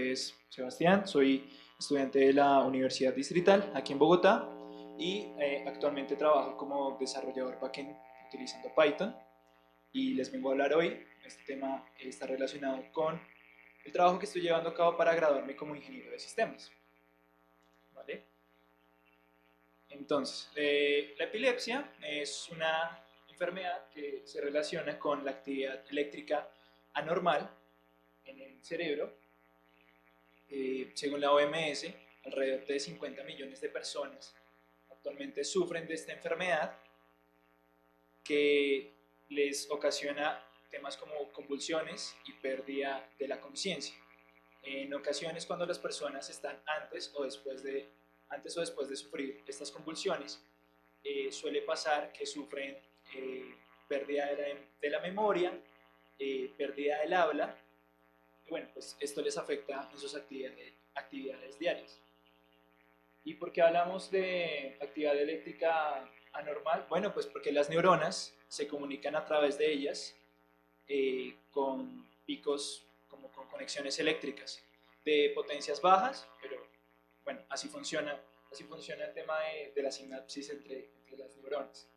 nombre es Sebastián, soy estudiante de la Universidad Distrital aquí en Bogotá y actualmente trabajo como desarrollador backend utilizando Python y les vengo a hablar hoy. Este tema está relacionado con el trabajo que estoy llevando a cabo para graduarme como ingeniero de sistemas. ¿Vale? Entonces, la epilepsia es una enfermedad que se relaciona con la actividad eléctrica anormal en el cerebro. Según la OMS, alrededor de 50 millones de personas actualmente sufren de esta enfermedad que les ocasiona temas como convulsiones y pérdida de la conciencia. En ocasiones, cuando las personas están antes o después de sufrir estas convulsiones, suele pasar que sufren pérdida de la memoria, pérdida del habla, y bueno, pues esto les afecta en sus actividades diarias. ¿Y por qué hablamos de actividad eléctrica anormal? Bueno, pues porque las neuronas se comunican a través de ellas con picos, como con conexiones eléctricas de potencias bajas, pero bueno, así funciona el tema de la sinapsis entre las neuronas.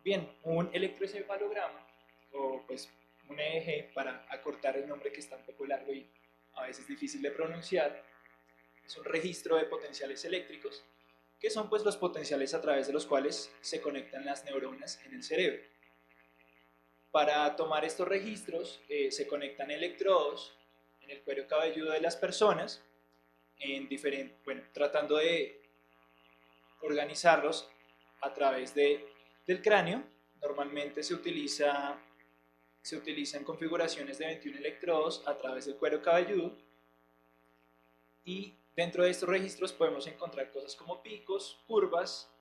Bien, un electroencefalograma, o pues un EEG, para acortar el nombre que está un poco largo y a veces difícil de pronunciar, es un registro de potenciales eléctricos, que son pues los potenciales a través de los cuales se conectan las neuronas en el cerebro. Para tomar estos registros se conectan electrodos en el cuero cabelludo de las personas, tratando de organizarlos a través del cráneo. Normalmente se utilizan configuraciones de 21 electrodos a través del cuero cabelludo, y dentro de estos registros podemos encontrar cosas como picos, curvas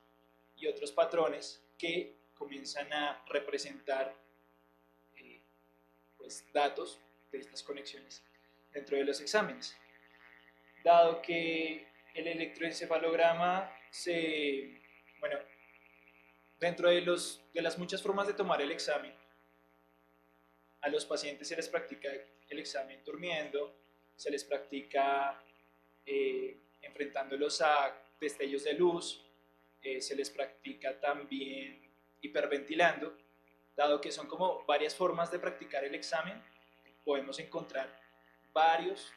y otros patrones que comienzan a representar pues, datos de estas conexiones dentro de los exámenes. Dado que el electroencefalograma dentro de las muchas formas de tomar el examen, a los pacientes se les practica el examen durmiendo, se les practica enfrentándolos a destellos de luz, se les practica también hiperventilando. Dado que son como varias formas de practicar el examen, podemos encontrar varios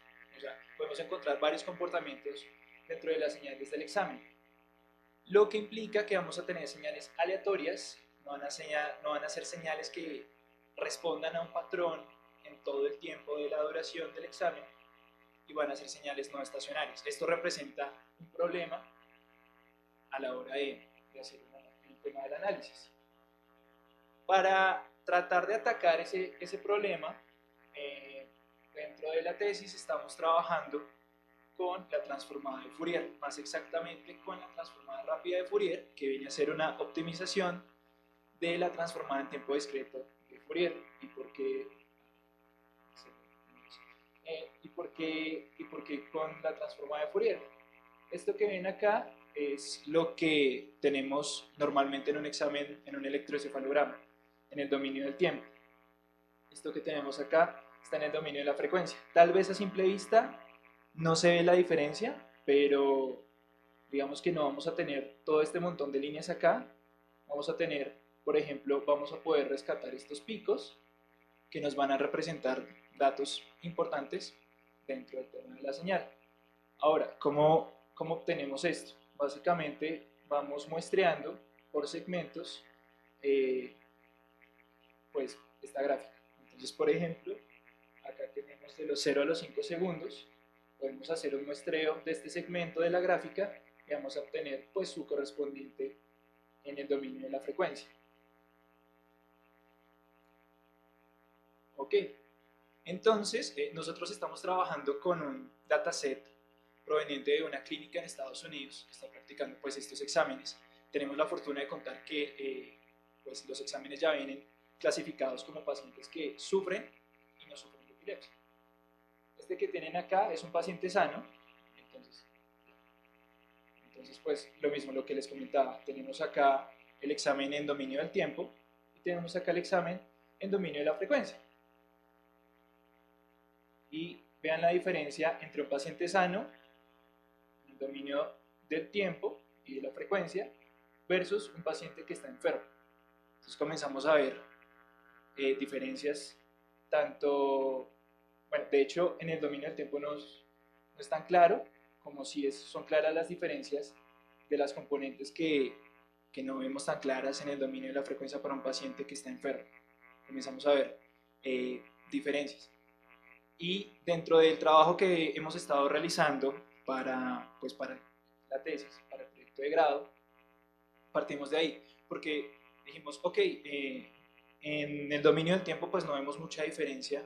comportamientos dentro de las señales del examen, lo que implica que vamos a tener señales aleatorias. No van a ser señales que respondan a un patrón en todo el tiempo de la duración del examen, y van a ser señales no estacionarias. Esto representa un problema a la hora de hacer el tema del análisis. Para tratar de atacar ese problema, dentro de la tesis estamos trabajando con la transformada de Fourier, más exactamente con la transformada rápida de Fourier, que viene a ser una optimización de la transformada en tiempo discreto de Fourier. ¿Y por qué con la transformada de Fourier? Esto que ven acá es lo que tenemos normalmente en un examen, en un electroencefalograma, en el dominio del tiempo. Esto que tenemos acá está en el dominio de la frecuencia. Tal vez a simple vista no se ve la diferencia, pero digamos que no vamos a tener todo este montón de líneas acá. Vamos a tener, por ejemplo, vamos a poder rescatar estos picos que nos van a representar datos importantes dentro del tema de la señal. Ahora, ¿cómo obtenemos esto? Básicamente vamos muestreando por segmentos pues esta gráfica. Entonces, por ejemplo, acá tenemos de los 0 a los 5 segundos, podemos hacer un muestreo de este segmento de la gráfica y vamos a obtener pues su correspondiente en el dominio de la frecuencia. Ok, entonces nosotros estamos trabajando con un dataset proveniente de una clínica en Estados Unidos que está practicando pues estos exámenes. Tenemos la fortuna de contar que pues los exámenes ya vienen clasificados como pacientes que sufren y no sufren de epilepsia. Este que tienen acá es un paciente sano, entonces pues lo mismo, lo que les comentaba, tenemos acá el examen en dominio del tiempo y tenemos acá el examen en dominio de la frecuencia. Y vean la diferencia entre un paciente sano, en el dominio del tiempo y de la frecuencia, versus un paciente que está enfermo. Entonces comenzamos a ver diferencias tanto, bueno, de hecho en el dominio del tiempo no es tan claro como si son claras las diferencias de las componentes que no vemos tan claras en el dominio de la frecuencia para un paciente que está enfermo. Comenzamos a ver diferencias. Y dentro del trabajo que hemos estado realizando pues para la tesis, para el proyecto de grado, partimos de ahí, porque dijimos, ok, en el dominio del tiempo pues no vemos mucha diferencia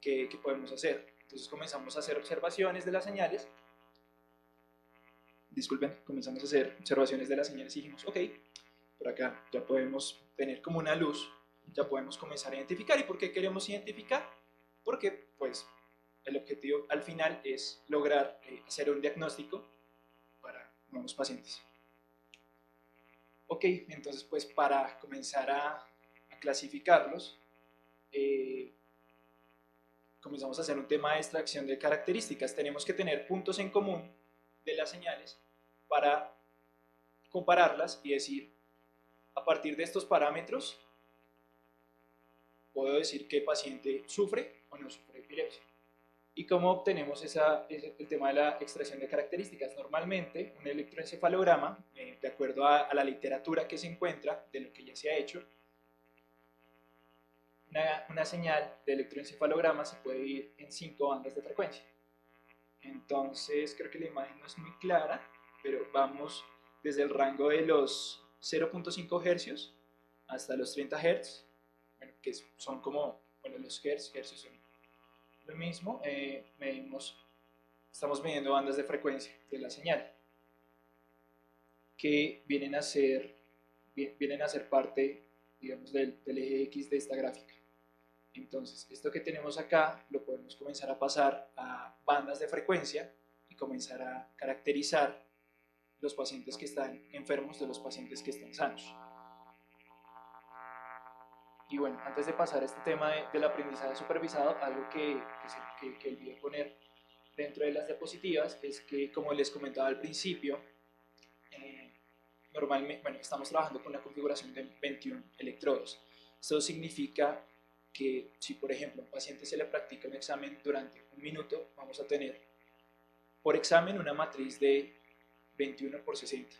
que podemos hacer. Entonces comenzamos a hacer observaciones de las señales. Disculpen, comenzamos a hacer observaciones de las señales y dijimos, ok, por acá ya podemos tener como una luz, ya podemos comenzar a identificar. ¿Y por qué queremos identificar? Porque pues el objetivo al final es lograr hacer un diagnóstico para nuevos pacientes. Ok, entonces pues para comenzar a clasificarlos, comenzamos a hacer un tema de extracción de características. Tenemos que tener puntos en común de las señales para compararlas y decir, a partir de estos parámetros, puedo decir que el paciente sufre o no sufre epilepsia. ¿Y cómo obtenemos el tema de la extracción de características? Normalmente, un electroencefalograma, de acuerdo a la literatura que se encuentra, de lo que ya se ha hecho, una señal de electroencefalograma se puede ir en 5 bandas de frecuencia. Entonces, creo que la imagen no es muy clara, pero vamos desde el rango de los 0.5 Hz hasta los 30 Hz, bueno, que son como, bueno, los hercios son lo mismo. Estamos midiendo bandas de frecuencia de la señal, que vienen a ser parte, digamos, del eje X de esta gráfica. Entonces, esto que tenemos acá lo podemos comenzar a pasar a bandas de frecuencia y comenzar a caracterizar los pacientes que están enfermos de los pacientes que están sanos. Y bueno, antes de pasar a este tema del aprendizaje supervisado, algo que olvidé poner dentro de las diapositivas es que, como les comentaba al principio, normalmente, bueno, estamos trabajando con una configuración de 21 electrodos. Esto significa que si, por ejemplo, a un paciente se le practica un examen durante un minuto, vamos a tener por examen una matriz de 21 por 60.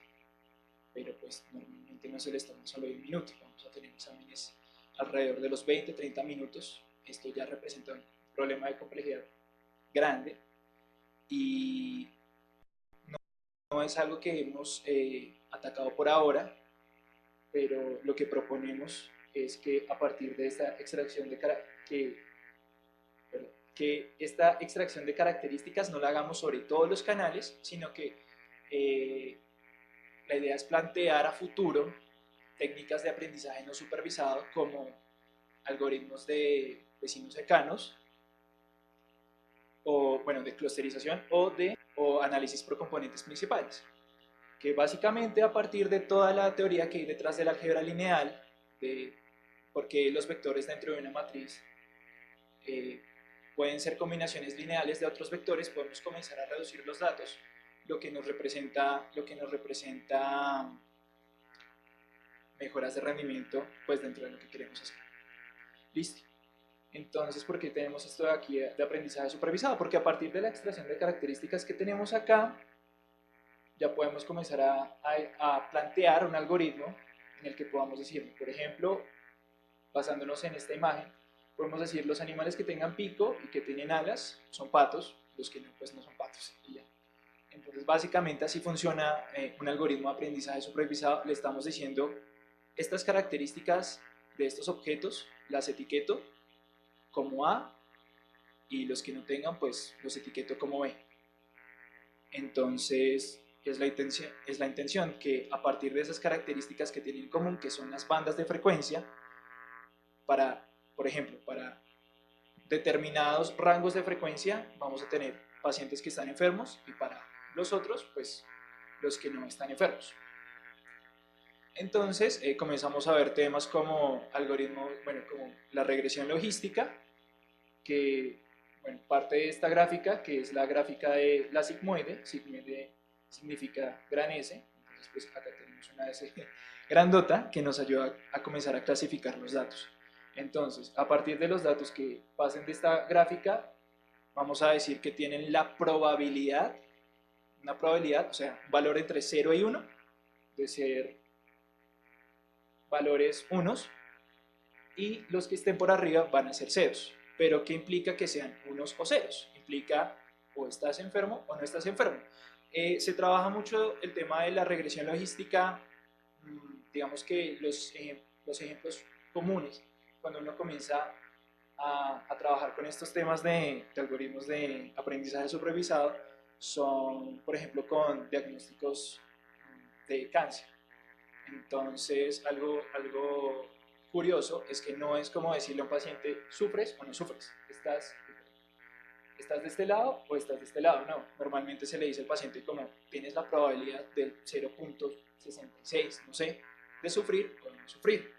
Pero pues normalmente no se les toma solo de un minuto, vamos a tener exámenes alrededor de los 20-30 minutos. Esto ya representa un problema de complejidad grande y no es algo que hemos atacado por ahora, pero lo que proponemos es que a partir de esta extracción que esta extracción de características no la hagamos sobre todos los canales, sino que la idea es plantear a futuro técnicas de aprendizaje no supervisado como algoritmos de vecinos cercanos, o bueno, de clusterización o análisis por componentes principales, que básicamente a partir de toda la teoría que hay detrás del álgebra lineal, de por qué los vectores dentro de una matriz pueden ser combinaciones lineales de otros vectores, podemos comenzar a reducir los datos, lo que nos representa mejoras de rendimiento pues dentro de lo que queremos hacer. Listo. Entonces, ¿por qué tenemos esto de aquí de aprendizaje supervisado? Porque a partir de la extracción de características que tenemos acá, ya podemos comenzar a plantear un algoritmo en el que podamos decir, por ejemplo, basándonos en esta imagen, podemos decir los animales que tengan pico y que tienen alas son patos, los que no, pues no son patos. Y ya. Entonces, básicamente así funciona un algoritmo de aprendizaje supervisado. Le estamos diciendo estas características de estos objetos, las etiqueto como A y los que no tengan, pues los etiqueto como B. Entonces, es la intención que a partir de esas características que tienen en común, que son las bandas de frecuencia, por ejemplo, para determinados rangos de frecuencia vamos a tener pacientes que están enfermos y para los otros, pues los que no están enfermos. Entonces comenzamos a ver temas como algoritmos, bueno, como la regresión logística, que bueno, parte de esta gráfica, que es la gráfica de la sigmoide significa gran S, entonces pues acá tenemos una S grandota que nos ayuda a comenzar a clasificar los datos. Entonces, a partir de los datos que pasen de esta gráfica, vamos a decir que tienen la probabilidad, una probabilidad, o sea, un valor entre 0 y 1, de ser valores unos, y los que estén por arriba van a ser ceros. Pero ¿qué implica que sean unos o ceros? Implica o estás enfermo o no estás enfermo. Se trabaja mucho el tema de la regresión logística, digamos que los ejemplos comunes, cuando uno comienza a trabajar con estos temas de algoritmos de aprendizaje supervisado, son, por ejemplo, con diagnósticos de cáncer. Entonces, algo curioso es que no es como decirle a un paciente, ¿sufres o no sufres? ¿Estás de este lado o estás de este lado? No, normalmente se le dice al paciente como, tienes la probabilidad del 0.66, no sé, de sufrir o de no sufrir.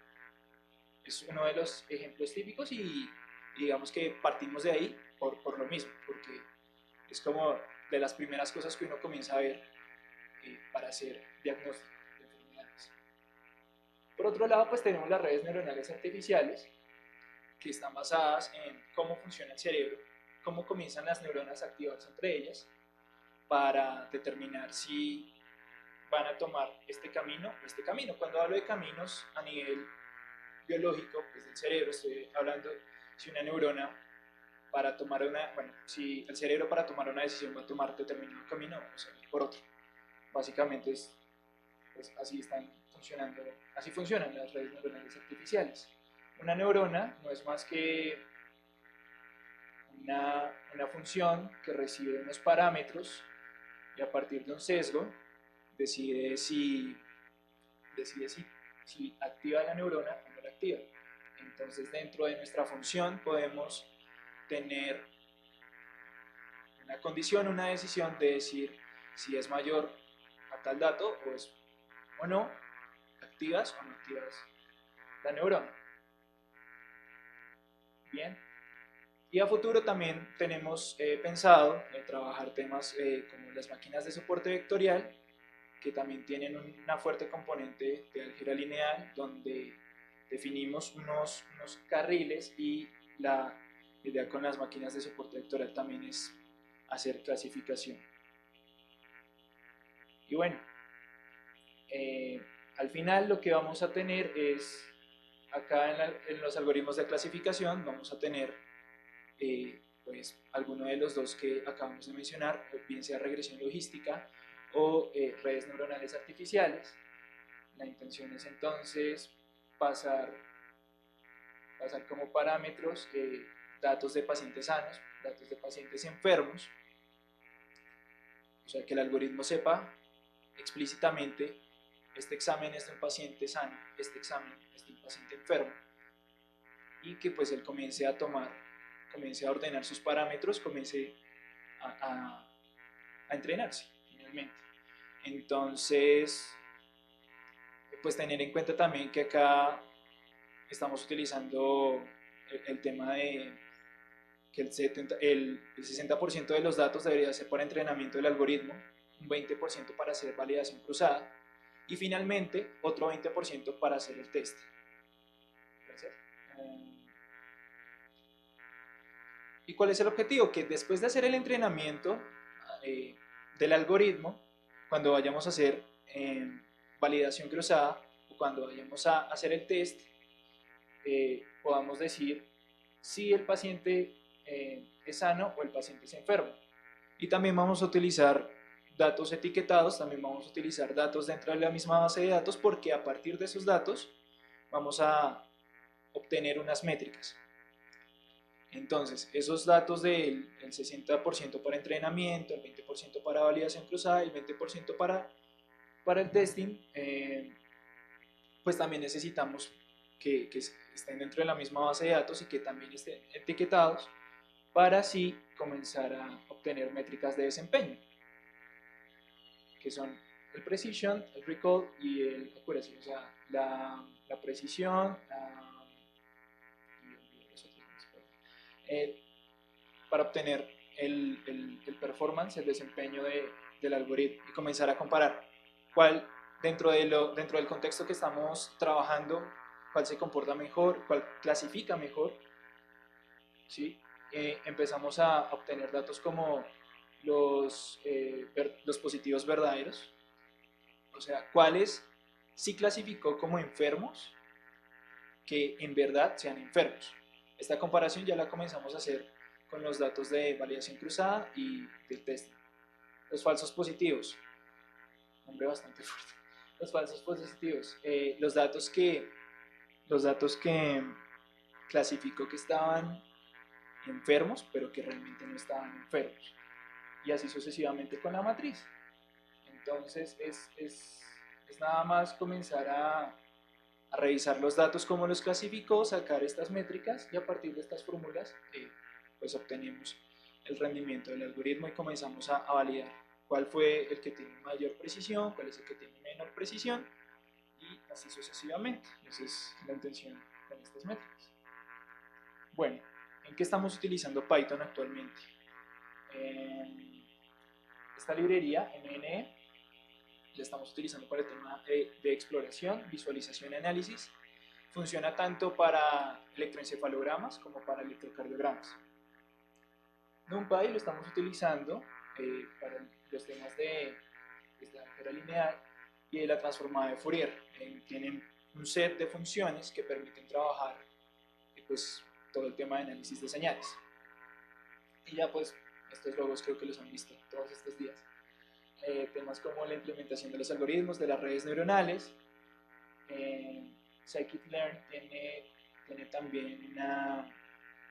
Es uno de los ejemplos típicos y digamos que partimos de ahí por lo mismo, porque es como de las primeras cosas que uno comienza a ver para hacer diagnóstico de enfermedades. Por otro lado, pues tenemos las redes neuronales artificiales, que están basadas en cómo funciona el cerebro, cómo comienzan las neuronas a activarse entre ellas, para determinar si van a tomar este camino o este camino. Cuando hablo de caminos a nivel biológico, pues del cerebro, estoy hablando si una neurona para tomar una, bueno, si el cerebro para tomar una decisión va a tomar determinado camino o sea, por otro. Básicamente pues así están funcionando, así funcionan las redes neuronales artificiales. Una neurona no es más que una función que recibe unos parámetros y a partir de un sesgo decide si activa la neurona o no la activa. Entonces, dentro de nuestra función podemos tener una condición, una decisión de decir si es mayor a tal dato o no, activas o no activas la neurona. Bien. Y a futuro también tenemos pensado trabajar temas como las máquinas de soporte vectorial, que también tienen una fuerte componente de álgebra lineal, donde definimos unos carriles y la idea con las máquinas de soporte vectorial también es hacer clasificación. Y bueno, al final lo que vamos a tener es, acá en los algoritmos de clasificación, vamos a tener pues alguno de los dos que acabamos de mencionar, bien sea regresión logística o redes neuronales artificiales. La intención es entonces pasar como parámetros datos de pacientes sanos, datos de pacientes enfermos, o sea que el algoritmo sepa explícitamente este examen es de un paciente sano, este examen es de un paciente enfermo, y que pues él comience a ordenar sus parámetros, comience a entrenarse finalmente. Entonces, pues tener en cuenta también que acá estamos utilizando el tema de que el 60% de los datos debería ser para entrenamiento del algoritmo, un 20% para hacer validación cruzada y finalmente otro 20% para hacer el test. ¿Y cuál es el objetivo? Que después de hacer el entrenamiento del algoritmo, cuando vayamos a hacer validación cruzada o cuando vayamos a hacer el test, podamos decir si el paciente es sano o el paciente es enfermo. Y también vamos a utilizar datos etiquetados, también vamos a utilizar datos dentro de la misma base de datos porque a partir de esos datos vamos a obtener unas métricas. Entonces, esos datos del 60% para entrenamiento, el 20% para validación cruzada y el 20% para el testing, pues también necesitamos que estén dentro de la misma base de datos y que también estén etiquetados para así comenzar a obtener métricas de desempeño, que son el precision, el recall y el accuracy, o sea, la precisión, para obtener el performance, el desempeño del algoritmo y comenzar a comparar cuál dentro del contexto que estamos trabajando, cuál se comporta mejor, cuál clasifica mejor, ¿sí? Empezamos a obtener datos como los positivos verdaderos, o sea, cuáles sí clasificó como enfermos que en verdad sean enfermos. Esta comparación ya la comenzamos a hacer con los datos de validación cruzada y del testing. Los falsos positivos, nombre bastante fuerte. Los falsos positivos, los datos que clasificó que estaban enfermos, pero que realmente no estaban enfermos. Y así sucesivamente con la matriz. Entonces es nada más comenzar a revisar los datos, cómo los clasificó, sacar estas métricas y a partir de estas fórmulas pues obtenemos el rendimiento del algoritmo y comenzamos a validar cuál fue el que tiene mayor precisión, cuál es el que tiene menor precisión y así sucesivamente. Esa es la intención con estas métricas. Bueno, ¿en qué estamos utilizando Python actualmente? Esta librería, MNE, la estamos utilizando para el tema de exploración, visualización y análisis. Funciona tanto para electroencefalogramas como para electrocardiogramas. NumPy lo estamos utilizando para los temas de la álgebra lineal y de la transformada de Fourier. Tienen un set de funciones que permiten trabajar pues, todo el tema de análisis de señales. Y ya pues estos logos creo que los han visto todos estos días. Temas como la implementación de los algoritmos, de las redes neuronales. Scikit-learn tiene también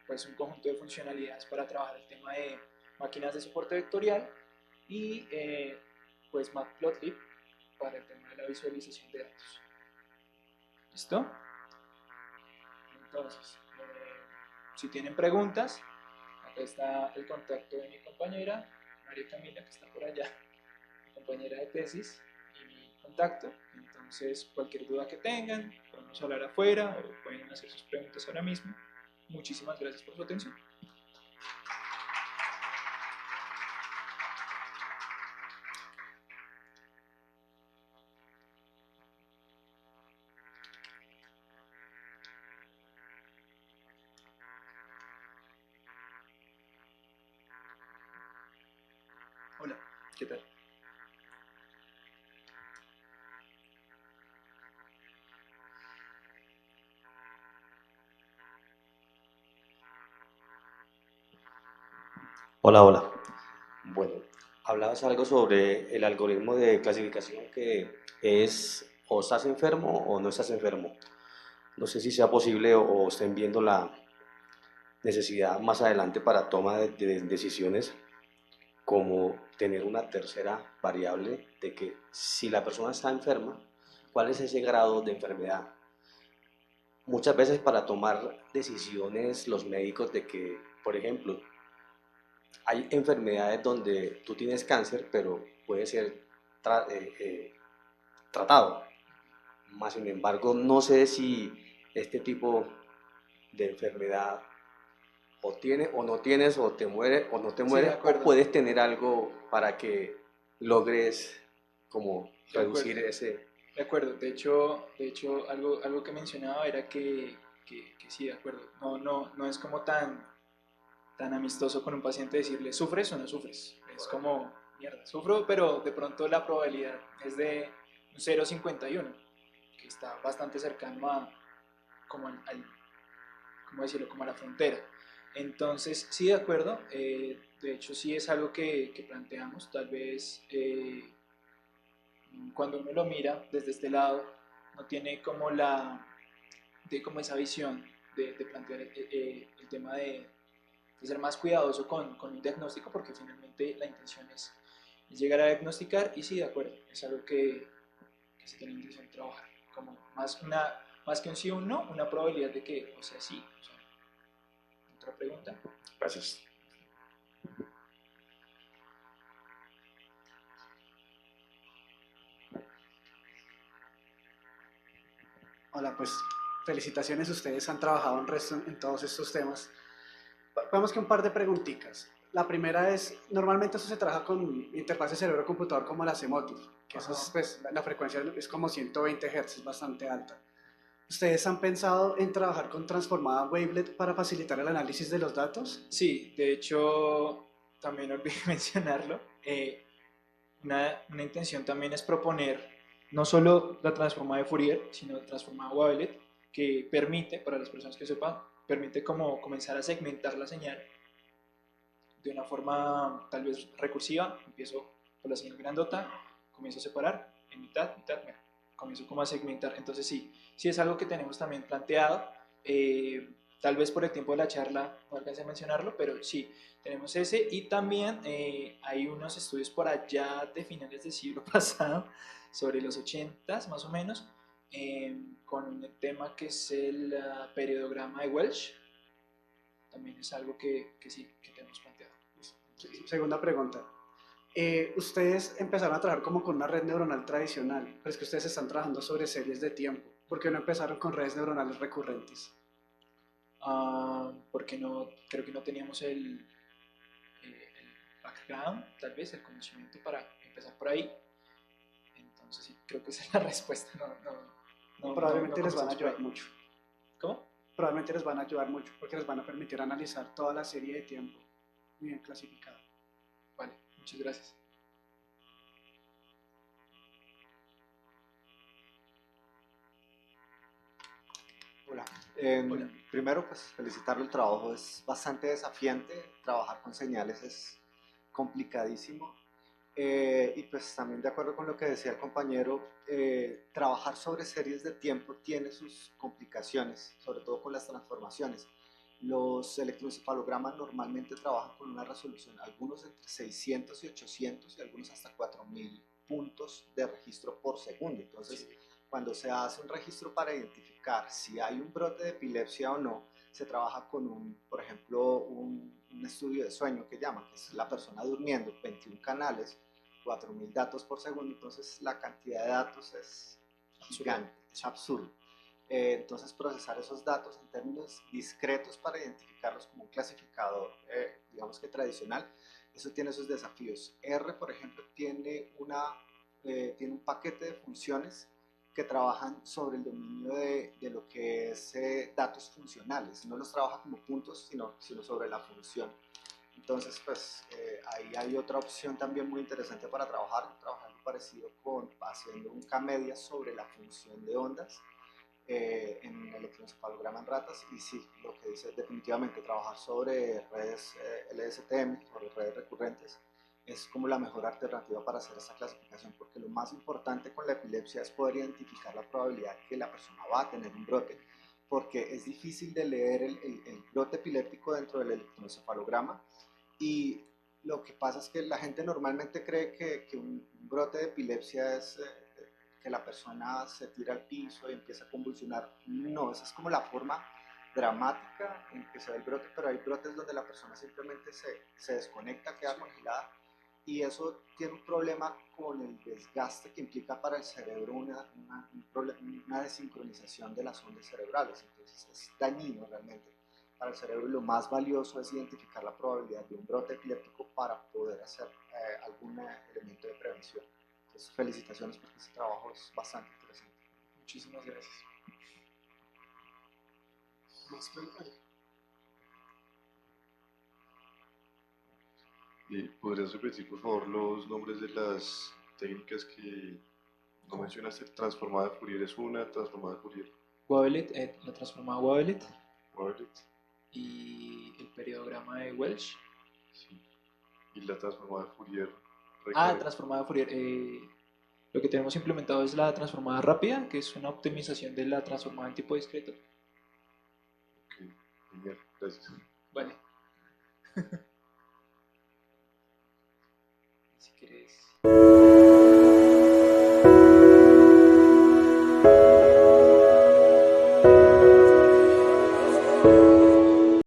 pues un conjunto de funcionalidades para trabajar el tema de máquinas de soporte vectorial y pues Matplotlib para el tema de la visualización de datos. ¿Listo? Entonces, si tienen preguntas, acá está el contacto de mi compañera María Camila, que está por allá, mi compañera de tesis, y mi contacto. Entonces, cualquier duda que tengan, podemos hablar afuera o pueden hacer sus preguntas ahora mismo. Muchísimas gracias por su atención. Hola, ¿qué tal? Hola, hola. Bueno, hablabas algo sobre el algoritmo de clasificación que es o estás enfermo o no estás enfermo. No sé si sea posible o estén viendo la necesidad más adelante para toma de decisiones como tener una tercera variable de que si la persona está enferma, ¿cuál es ese grado de enfermedad? Muchas veces para tomar decisiones los médicos de que, por ejemplo, hay enfermedades donde tú tienes cáncer, pero puede ser tratado. Más sin embargo, no sé si este tipo de enfermedad o tiene o no tienes, o te muere o no te Sí, de muere, o acuerdo, puedes tener algo para que logres como de acuerdo. reducir ese... De acuerdo, de hecho algo que mencionaba era que sí, de acuerdo, no es como tan amistoso con un paciente decirle, ¿sufres o no sufres? Es como, mierda, sufro, pero de pronto la probabilidad es de un 0,51, que está bastante cercano como ¿cómo decirlo? Como a la frontera. Entonces, sí, de acuerdo, de hecho sí es algo que planteamos, tal vez cuando uno lo mira desde este lado, no tiene como como esa visión de plantear el tema de ser más cuidadoso con un diagnóstico, porque finalmente la intención es llegar a diagnosticar, y sí, de acuerdo, es algo que se tiene intención de trabajar, como más que un sí o un no, una probabilidad de que, o sea, sí, o sea, otra pregunta. Gracias. Hola, pues felicitaciones, ustedes han trabajado en todos estos temas. vamos que un par de preguntitas. La primera es, normalmente eso se trabaja con interfaces cerebro-computador como las Emotive, que eso es, pues, la frecuencia es como 120 Hz, es bastante alta. ¿Ustedes han pensado en trabajar con transformada wavelet para facilitar el análisis de los datos? Sí, de hecho, también olvidé mencionarlo. Una intención también es proponer no solo la transformada de Fourier, sino la transformada Wavelet, que permite, para las personas que sepan, permite como comenzar a segmentar la señal de una forma tal vez recursiva. Empiezo por la señal grandota, comienzo a separar en mitad, mitad, bueno, comienzo como a segmentar. Entonces sí, sí es algo que tenemos también planteado. Tal vez por el tiempo de la charla no alcancé a mencionarlo, pero sí, tenemos ese. Y también hay unos estudios por allá de finales del siglo pasado, sobre los 80 más o menos, con un tema que es el periodograma de Welch. También es algo que sí, que tenemos planteado. Segunda pregunta. Ustedes empezaron a trabajar como con una red neuronal tradicional, pero es que ustedes están trabajando sobre series de tiempo. ¿Por qué no empezaron con redes neuronales recurrentes? Porque no, creo que no teníamos el background, tal vez el conocimiento para empezar por ahí. Entonces sí, creo que esa es la respuesta. Probablemente les van a comenzamos por ayudar ahí. mucho. ¿Cómo? Probablemente les van a ayudar mucho porque les van a permitir analizar toda la serie de tiempo bien clasificada. Vale, muchas gracias. Hola. Hola. Primero, pues felicitarlo, el trabajo es bastante desafiante, trabajar con señales es complicadísimo. Y pues también de acuerdo con lo que decía el compañero, trabajar sobre series de tiempo tiene sus complicaciones, sobre todo con las transformaciones. Los electroencefalogramas normalmente trabajan con una resolución, algunos entre 600 y 800 y algunos hasta 4000 puntos de registro por segundo. Entonces, cuando se hace un registro para identificar si hay un brote de epilepsia o no, se trabaja con por ejemplo, un estudio de sueño que llaman, que es la persona durmiendo, 21 canales, 4000 datos por segundo, entonces la cantidad de datos es gigante, es absurdo. Entonces procesar esos datos en términos discretos para identificarlos como un clasificador, digamos que tradicional, eso tiene sus desafíos. R, por ejemplo, tiene un paquete de funciones que trabajan sobre el dominio de lo que es datos funcionales, no los trabaja como puntos, sino sobre la función. Entonces, pues ahí hay otra opción también muy interesante para trabajar parecido haciendo un K-media sobre la función de ondas en electroencefalograma en ratas. Y sí, lo que dice es definitivamente trabajar sobre redes LSTM, sobre redes recurrentes, es como la mejor alternativa para hacer esta clasificación, porque lo más importante con la epilepsia es poder identificar la probabilidad que la persona va a tener un brote, porque es difícil de leer el brote epiléptico dentro del electroencefalograma. Y lo que pasa es que la gente normalmente cree que un brote de epilepsia es que la persona se tira al piso y empieza a convulsionar. No, esa es como la forma dramática en que se ve el brote, pero hay brotes donde la persona simplemente se desconecta, queda congelada, y eso tiene un problema con el desgaste que implica para el cerebro una desincronización de las ondas cerebrales. Entonces es dañino realmente para el cerebro, y lo más valioso es identificar la probabilidad de un brote epiléptico para poder hacer algún elemento de prevención. Entonces, felicitaciones porque este trabajo es bastante interesante. Muchísimas gracias. Más preguntas. ¿Podrías repetir, por favor, los nombres de las técnicas que no mencionaste? Transformada de Fourier es una, transformada de Fourier. Wavelet, la transformada Wavelet Wavelet. y el periodograma de Welch. Sí. Y la transformada de Fourier. Transformada de Fourier. Lo que tenemos implementado es la transformada rápida, que es una optimización de la transformada en tipo discreto. Ok, genial, gracias. Vale.